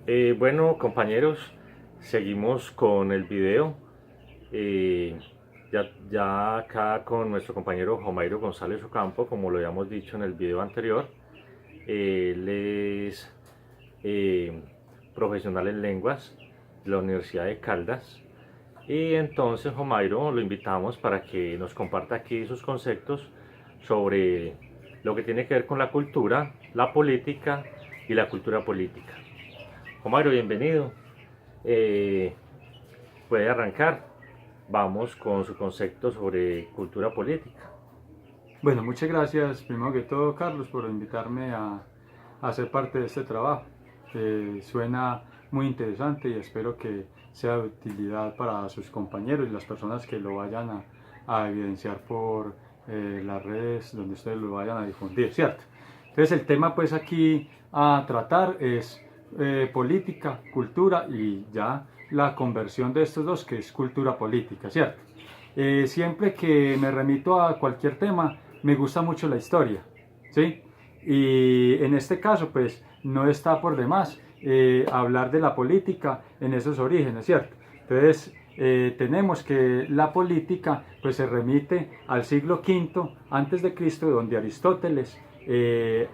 Bueno, compañeros, seguimos con el video. Ya acá con nuestro compañero Jomairo González Ocampo, como lo habíamos dicho en el video anterior. Él es profesional en lenguas de la Universidad de Caldas. Y entonces, Jomairo, lo invitamos para que nos comparta aquí sus conceptos sobre lo que tiene que ver con la cultura, la política y la cultura política. Jomairo, bienvenido. Eh, Puede arrancar. Vamos con su concepto sobre cultura política. Bueno, muchas gracias primero que todo, Carlos, por invitarme a ser parte de este trabajo. Suena muy interesante y espero que sea de utilidad para sus compañeros y las personas que lo vayan a evidenciar por las redes donde ustedes lo vayan a difundir, ¿cierto? Entonces el tema pues aquí a tratar es política, cultura y ya la conversión de estos dos que es cultura política, ¿cierto? Siempre que me remito a cualquier tema, me gusta mucho la historia, ¿sí? Y en este caso, pues, no está por demás hablar de la política en esos orígenes, ¿cierto? Entonces, tenemos que la política, pues, se remite al siglo V antes de Cristo, donde Aristóteles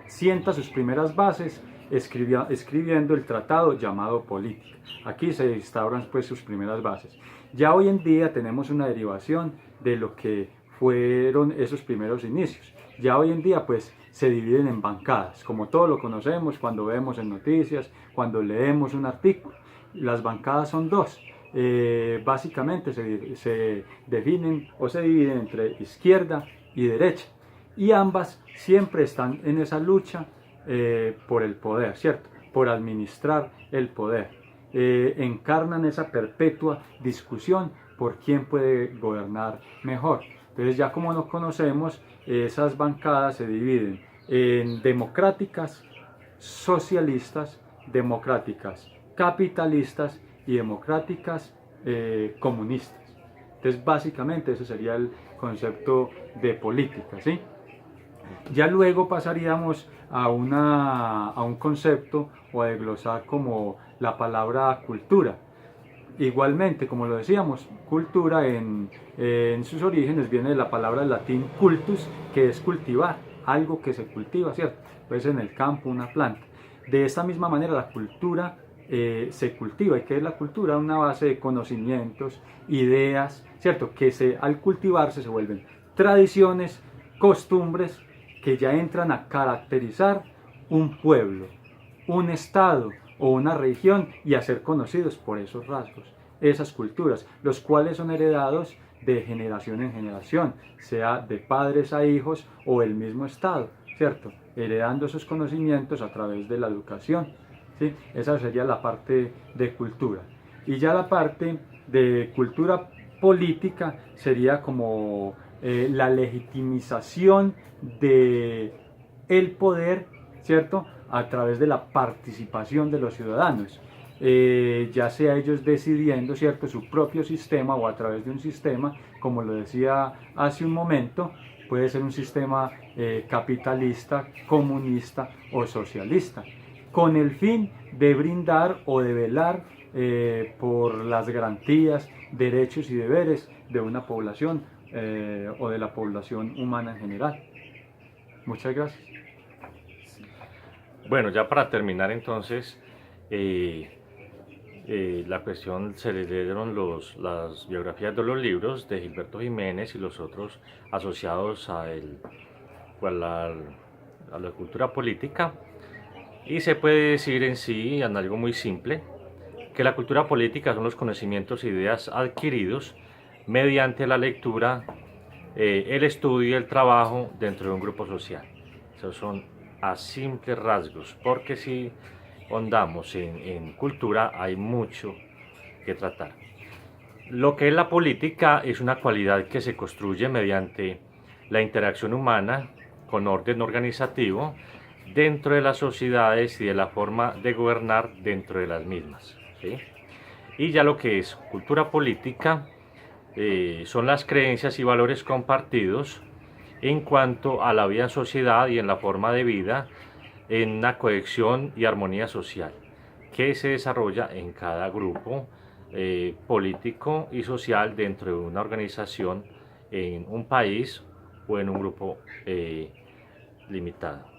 sienta sus primeras bases escribiendo el tratado llamado Política. Aquí se instauran pues sus primeras bases. Ya hoy en día tenemos una derivación de lo que fueron esos primeros inicios. Ya hoy en día pues se dividen en bancadas, como todos lo conocemos cuando vemos en noticias, cuando leemos un artículo. Las bancadas son dos. Básicamente se definen o se dividen entre izquierda y derecha. Y ambas siempre están en esa lucha por el poder, ¿cierto? Por administrar el poder. Encarnan esa perpetua discusión por quién puede gobernar mejor. Entonces ya como nos conocemos, esas bancadas se dividen en democráticas, socialistas, democráticas capitalistas y democráticas comunistas. Entonces básicamente ese sería el concepto de política, ¿sí? Ya luego pasaríamos a un concepto o a desglosar como la palabra cultura. Igualmente, como lo decíamos, cultura en sus orígenes viene de la palabra latín cultus, que es cultivar, algo que se cultiva, ¿cierto? Pues en el campo, una planta. De esta misma manera, la cultura se cultiva. ¿Y qué es la cultura? Una base de conocimientos, ideas, ¿cierto? Que al cultivarse se vuelven tradiciones, costumbres que ya entran a caracterizar un pueblo, un estado o una región y a ser conocidos por esos rasgos, esas culturas, los cuales son heredados de generación en generación, sea de padres a hijos o el mismo estado, ¿cierto? Heredando esos conocimientos a través de la educación, ¿sí? Esa sería la parte de cultura. Y ya la parte de cultura política sería como la legitimización de el poder, ¿cierto? A través de la participación de los ciudadanos. Ya sea ellos decidiendo, ¿cierto?, su propio sistema o a través de un sistema, como lo decía hace un momento, puede ser un sistema capitalista, comunista o socialista, con el fin de brindar o de velar por las garantías, derechos y deberes de una población o de la población humana en general. Muchas gracias. Bueno, ya para terminar entonces, la cuestión, se le dieron las biografías de los libros de Gilberto Jiménez y los otros asociados a la cultura política. Y se puede decir en sí, en algo muy simple, que la cultura política son los conocimientos e ideas adquiridos mediante la lectura, el estudio y el trabajo dentro de un grupo social. Esos son a simples rasgos, porque si ahondamos en cultura hay mucho que tratar. Lo que es la política es una cualidad que se construye mediante la interacción humana con orden organizativo dentro de las sociedades y de la forma de gobernar dentro de las mismas, ¿sí? Y ya lo que es cultura política son las creencias y valores compartidos en cuanto a la vida en sociedad y en la forma de vida en una cohesión y armonía social, que se desarrolla en cada grupo político y social dentro de una organización, en un país o en un grupo limitado.